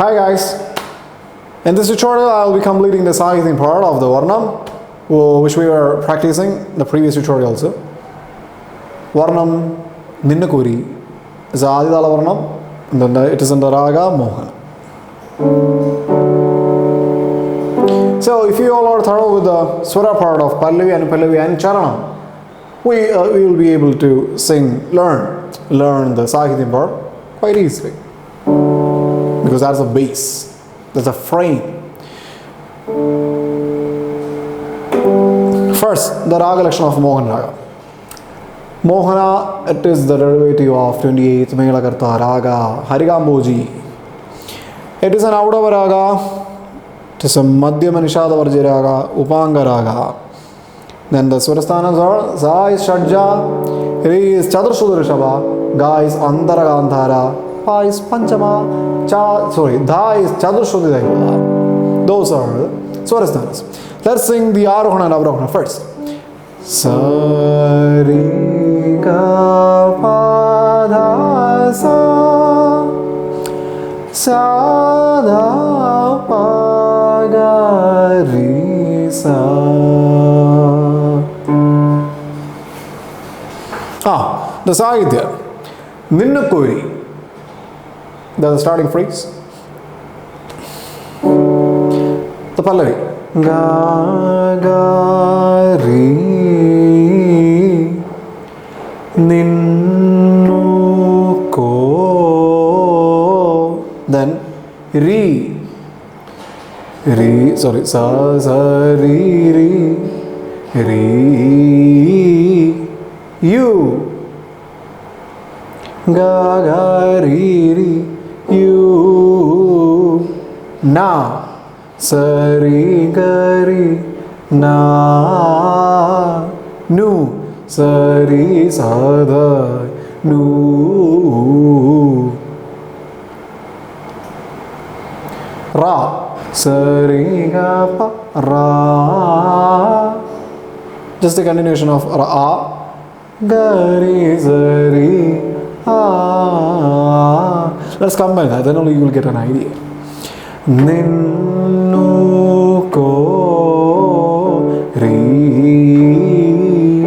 Hi guys, in this tutorial I will be completing the Sangeetham part of the Varnam, which we were practicing the previous tutorial also. Varnam, Ninnukori is Adidala Varnam, and then it is in the Raga Mohanam. So if you all are thorough with the Swara part of Pallavi and Charanam, we will be able to learn the Sangeetham part quite easily. Because that's a base, that's a frame. First, the Raga Lakshan of Mohan Raga. Mohana, it is the derivative of 28th Mengalakarta Raga, Harigamboji. It is an Audava Raga, it is a Madhyama Nishadavarji Raga, Upanga Raga. Then the Swarasthanas are Za is Shadja, Re is Chadrasudra Rishabha, Ga is Antaragandhara, Pa is Panchama, Dha is Chadrasudra Daiva. Those are the Swarasthanas. Let's sing the Arohana and Avrohana first. Sa Ri Ga Pa Dha Sa Sa Dha Pa Ga Ri Sa. The Sangeetham. Ninnukori. That's the starting phrase. The Pallavi. Ga ga ri ninnuko. Then sa ri you. Ga ga ri you. Na sa ri ga ri na nu sa ri sa dha nu. Ra sa ri ga pa ra. Just a continuation of ra. Ga ri sa ri ah. Let's combine that, then only you will get an idea. Ninnukori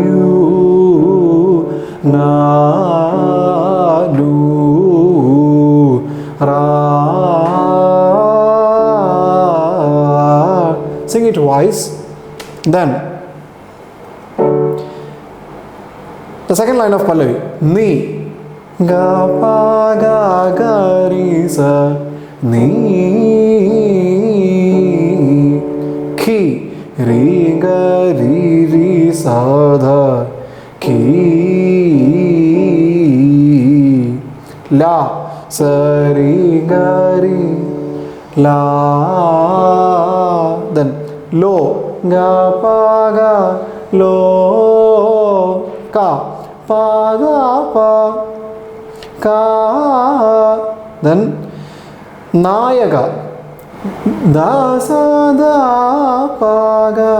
you na nu ra. Sing it twice. Then the second line of Pallavi. Ni ga pa ga ga ri sa ni. Ki ri ga ri sa dha ki. La sa ri ga ri la. Then lo ga pa ga lo. Ka pa ga pa ka. Then Nayaga. Da sa da pa ga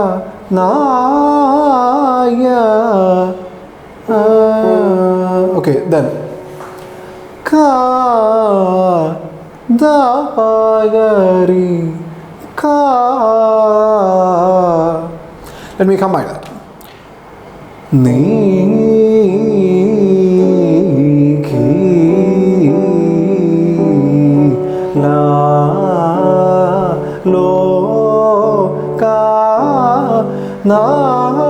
naya. Okay, then ka da pa ga ri ka. Let me combine that. Ni Nayaka.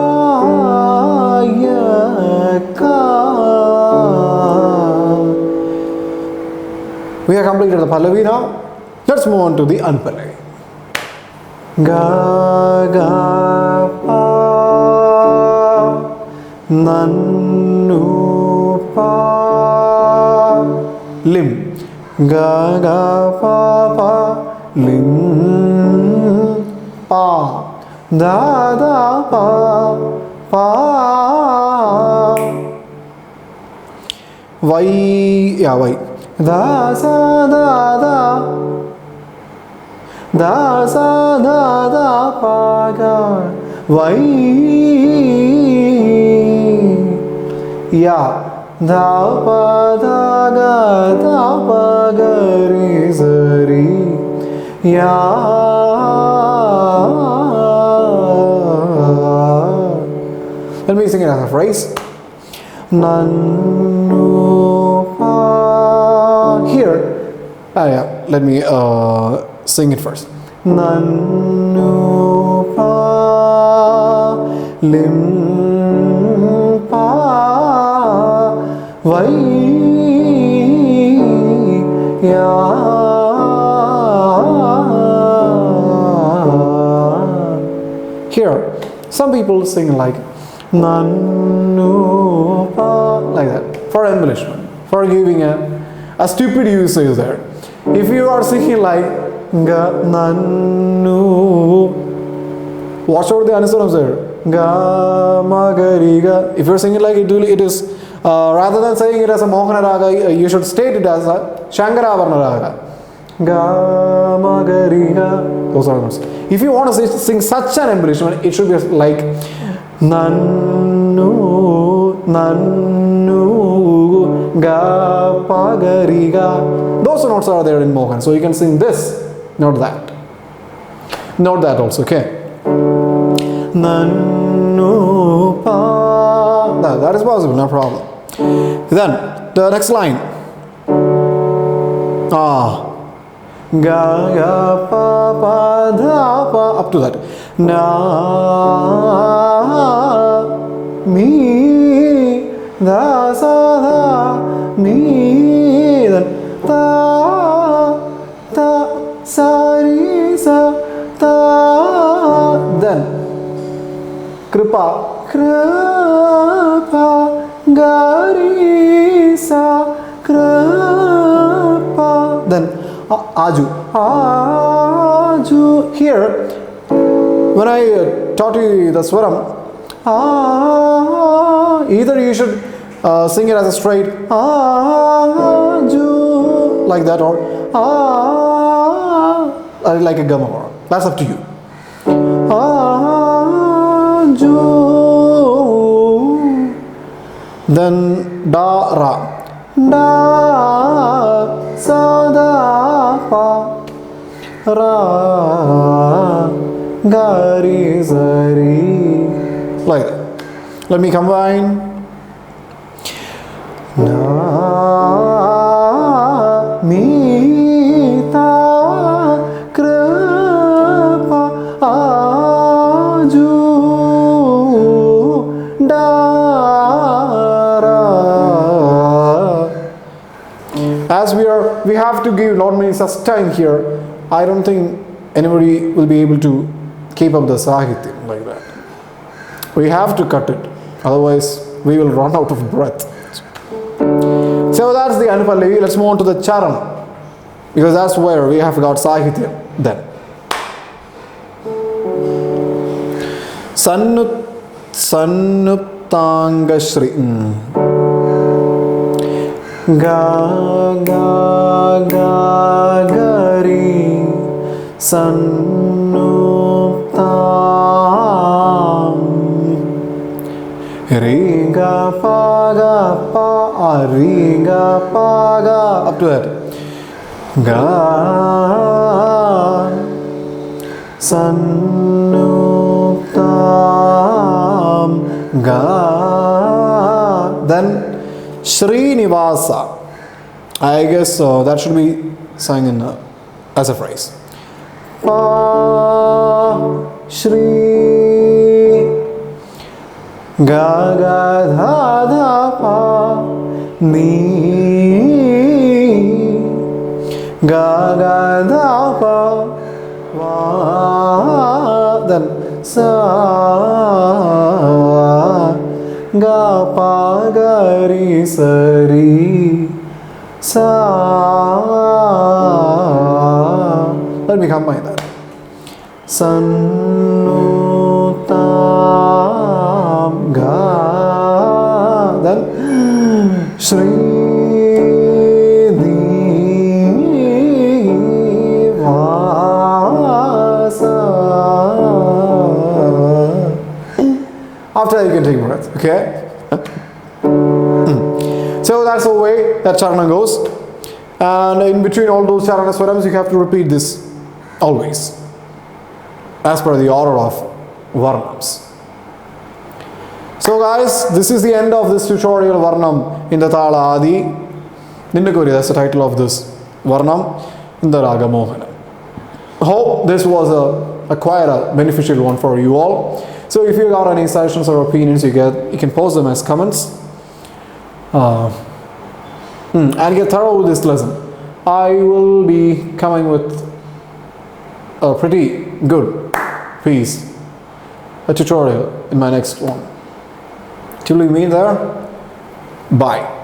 We have completed the Pallavi now. Let's move on to the Anpallavi. Ga ga pa nannu pa lim. Ga ga pa pa lim pa. Da da pa pa. Vai da sa da da. Da sa da da pa ga. Vai ya da pa da ga ri sa ri. Ya. Let me sing it as a phrase. Nannu pa. Here. Yeah. Let me sing it first. Nannu pa lim pa vai ya. Here, some people sing like Nannu pa, like that, for embellishment, for giving a stupid usage there. If you are singing like Ga Nannu, watch out the answer there. Ga ma ga ri ga. If you are singing like it is rather than saying it as a Mohana raga, you should state it as a Shankara Varna raga. Ga ma ga ri ga. Those are notes. If you want to sing such an embellishment, it should be like Nannu, Nannu, Ga pa ga ri ga. Those notes are there in Mohan. So you can sing this, not that. Not that also, okay? Nannu pa. That is possible, no problem. Then, the next line. Ga ga pa pa dha pa, up to that. Na mi da sa dha mi, then ta ta sa ri sa ta, then kripa kripa ga ri sa kripa, then Aju. Aju. Here, when I taught you the swaram, either you should sing it as a straight Aju, like that, or like a gamma. That's up to you. Aju. Then da ra. Da sa da pa ra ga ri za ri, like that. Let me combine. Na mi ta kripa aju da. As we have to give not many such time here, I don't think anybody will be able to keep up the Sahitya like that. We have to cut it, otherwise we will run out of breath. So that's the Anupallavi. Let's move on to the Charan, because that's where we have got Sahitya then. Sannuptanga Shri. Ga ga ga ga ri sannuptam, ri ga pa ri ga pa ga, up to that. Ga sannuptam ga, then Srinivasa. I guess that should be sung in as a phrase. Pa Shri ga ga dha dha pa ni ga ga dha pa va, then sa ga pa ga ri sa ri sa. Let me combine that. Sannutam ga, then Shri Divasa. After that you can take a breath, okay? So that's the way that charana goes. And in between all those charana swarams, you have to repeat this always, as per the order of Varnams. So guys, this is the end of this tutorial, Varnam in the Tala Adi. Ninnukori, that's the title of this Varnam in the Raga Mohanam. Hope this was quite a beneficial one for you all. So if you got any suggestions or opinions, you can post them as comments. And get thorough with this lesson. I will be coming with a pretty good piece, a tutorial in my next one. Till we meet there, bye.